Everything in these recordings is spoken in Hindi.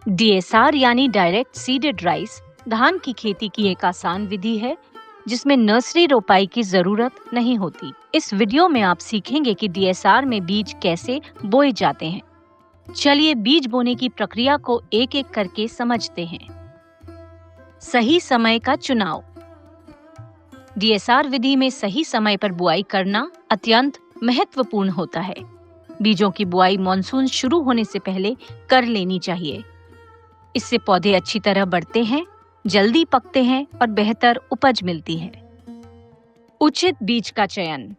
डीएसआर यानी डायरेक्ट सीडेड राइस धान की खेती की एक आसान विधि है जिसमें नर्सरी रोपाई की जरूरत नहीं होती। इस वीडियो में आप सीखेंगे कि डीएसआर में बीज कैसे बोए जाते हैं। चलिए बीज बोने की प्रक्रिया को एक एक करके समझते हैं। सही समय का चुनाव। डीएसआर विधि में सही समय पर बुआई करना अत्यंत महत्वपूर्ण होता है। बीजों की बुआई मॉनसून शुरू होने से पहले कर लेनी चाहिए। इससे पौधे अच्छी तरह बढ़ते हैं, जल्दी पकते हैं और बेहतर उपज मिलती है। उचित बीज का चयन।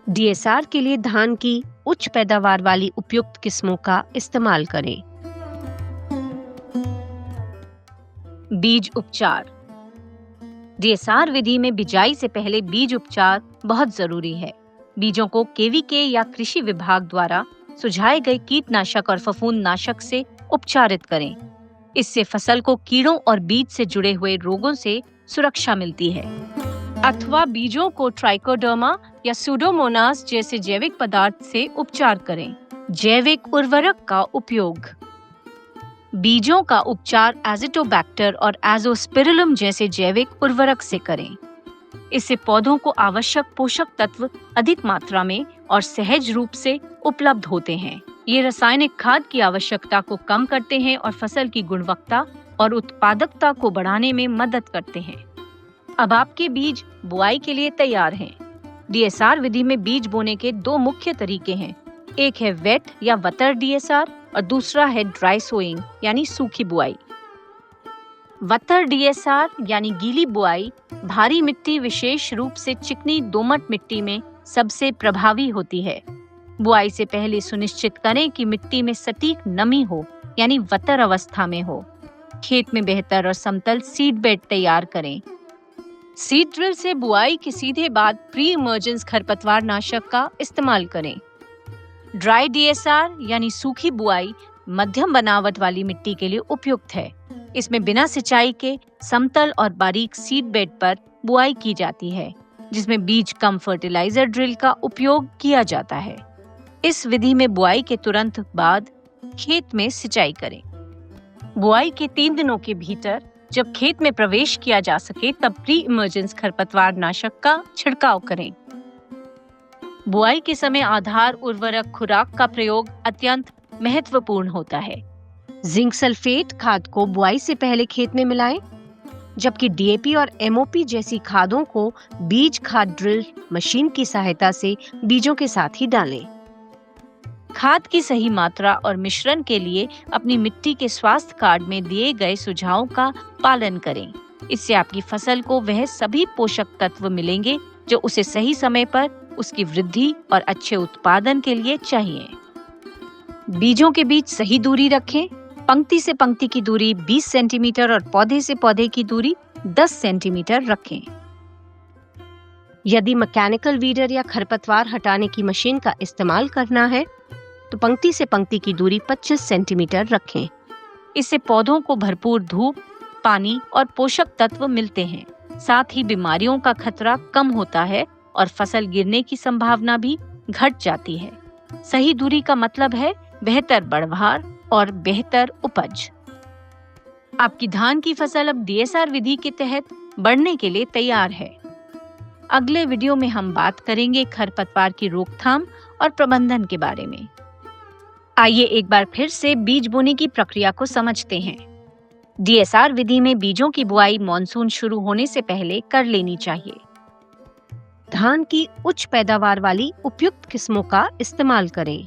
डीएसआर के लिए धान की उच्च पैदावार वाली उपयुक्त किस्मों का इस्तेमाल करें। बीज उपचार। डीएसआर विधि में बिजाई से पहले बीज उपचार बहुत जरूरी है। बीजों को केवीके या कृषि विभाग द्वारा सुझाए गए कीटनाशक और फफूंदनाशक से उपचारित करें। इससे फसल को कीड़ों और बीज से जुड़े हुए रोगों से सुरक्षा मिलती है। अथवा बीजों को ट्राइकोडर्मा या सूडोमोनास जैसे जैविक पदार्थ से उपचार करें। जैविक उर्वरक का उपयोग। बीजों का उपचार एजिटोबैक्टर और एजोस्पिरिलम जैसे जैविक उर्वरक से करें। इससे पौधों को आवश्यक पोषक तत्व अधिक मात्रा में और सहज रूप से उपलब्ध होते हैं। ये रासायनिक खाद की आवश्यकता को कम करते हैं और फसल की गुणवत्ता और उत्पादकता को बढ़ाने में मदद करते हैं। अब आपके बीज बुआई के लिए तैयार हैं। डीएसआर विधि में बीज बोने के दो मुख्य तरीके हैं। एक है वेट या वतर डीएसआर और दूसरा है ड्राई सोइंग यानी सूखी बुआई। वतर डीएसआर यानी गीली बुआई भारी मिट्टी, विशेष रूप से चिकनी दोमट मिट्टी में सबसे प्रभावी होती है। बुआई से पहले सुनिश्चित करें कि मिट्टी में सटीक नमी हो यानी वतर अवस्था में हो। खेत में बेहतर और समतल सीड बेड तैयार करें। सीड ड्रिल से बुआई के सीधे बाद प्री इमर्जेंस खरपतवार नाशक का इस्तेमाल करें। ड्राई डीएसआर यानी सूखी बुआई मध्यम बनावट वाली मिट्टी के लिए उपयुक्त है। इसमें बिना सिंचाई के समतल और बारीक सीड बेड पर बुआई की जाती है, जिसमें बीज कम फर्टिलाइजर ड्रिल का उपयोग किया जाता है। इस विधि में बुआई के तुरंत बाद खेत में सिंचाई करें। बुआई के 3 दिनों के भीतर जब खेत में प्रवेश किया जा सके तब प्री इमर्जेंस खरपतवार नाशक का छिड़काव करें। बुआई के समय आधार उर्वरक खुराक का प्रयोग अत्यंत महत्वपूर्ण होता है। जिंक सल्फेट खाद को बुआई से पहले खेत में मिलाएं, जबकि डीएपी और एमओपी जैसी खादों को बीज खाद ड्रिल मशीन की सहायता से बीजों के साथ ही डालें। खाद की सही मात्रा और मिश्रण के लिए अपनी मिट्टी के स्वास्थ्य कार्ड में दिए गए सुझावों का पालन करें। इससे आपकी फसल को वह सभी पोषक तत्व मिलेंगे जो उसे सही समय पर उसकी वृद्धि और अच्छे उत्पादन के लिए चाहिए। बीजों के बीच सही दूरी रखें। पंक्ति से पंक्ति की दूरी 20 सेंटीमीटर और पौधे से पौधे की दूरी 10 सेंटीमीटर रखें। यदि मैकेनिकल वीडर या खरपतवार हटाने की मशीन का इस्तेमाल करना है तो पंक्ति से पंक्ति की दूरी 25 सेंटीमीटर रखें। इससे पौधों को भरपूर धूप, पानी और पोषक तत्व मिलते हैं। साथ ही बीमारियों का खतरा कम होता है और फसल गिरने की संभावना भी घट जाती है। सही दूरी का मतलब है बेहतर बढ़वार और बेहतर उपज। आपकी धान की फसल अब डीएसआर विधि के तहत बढ़ने के लिए तैयार है। अगले वीडियो में हम बात करेंगे खरपतवार की रोकथाम और प्रबंधन के बारे में। आइए एक बार फिर से बीज बोने की प्रक्रिया को समझते हैं। डीएसआर विधि में बीजों की बुआई मॉनसून शुरू होने से पहले कर लेनी चाहिए। धान की उच्च पैदावार वाली उपयुक्त किस्मों का इस्तेमाल करें।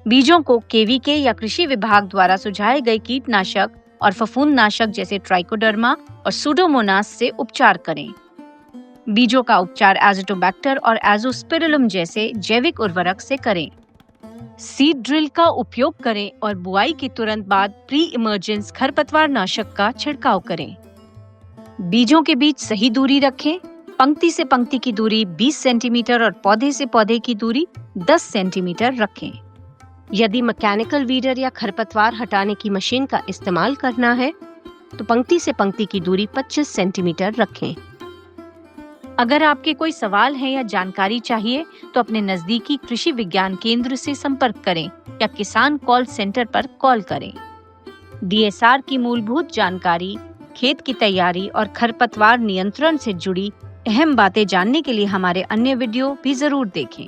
बीजों को केवीके या कृषि विभाग द्वारा सुझाए गए कीटनाशक और फफूंदनाशक जैसे ट्राइकोडर्मा और सूडोमोनास से उपचार करें। बीजों का उपचार एजिटोबैक्टर और एजोस्पिरिलम जैसे जैविक उर्वरक से करें। सीड ड्रिल का उपयोग करें और बुआई के तुरंत बाद प्री इमर्जेंस खरपतवार नाशक का छिड़काव करें। बीजों के बीच सही दूरी रखें। पंक्ति से पंक्ति की दूरी 20 सेंटीमीटर और पौधे से पौधे की दूरी 10 सेंटीमीटर रखें। यदि मैकेनिकल वीडर या खरपतवार हटाने की मशीन का इस्तेमाल करना है तो पंक्ति से पंक्ति की दूरी 25 सेंटीमीटर रखें। अगर आपके कोई सवाल है या जानकारी चाहिए तो अपने नजदीकी कृषि विज्ञान केंद्र से संपर्क करें या किसान कॉल सेंटर पर कॉल करें। डीएसआर की मूलभूत जानकारी, खेत की तैयारी और खरपतवार नियंत्रण से जुड़ी अहम बातें जानने के लिए हमारे अन्य वीडियो भी जरूर देखें।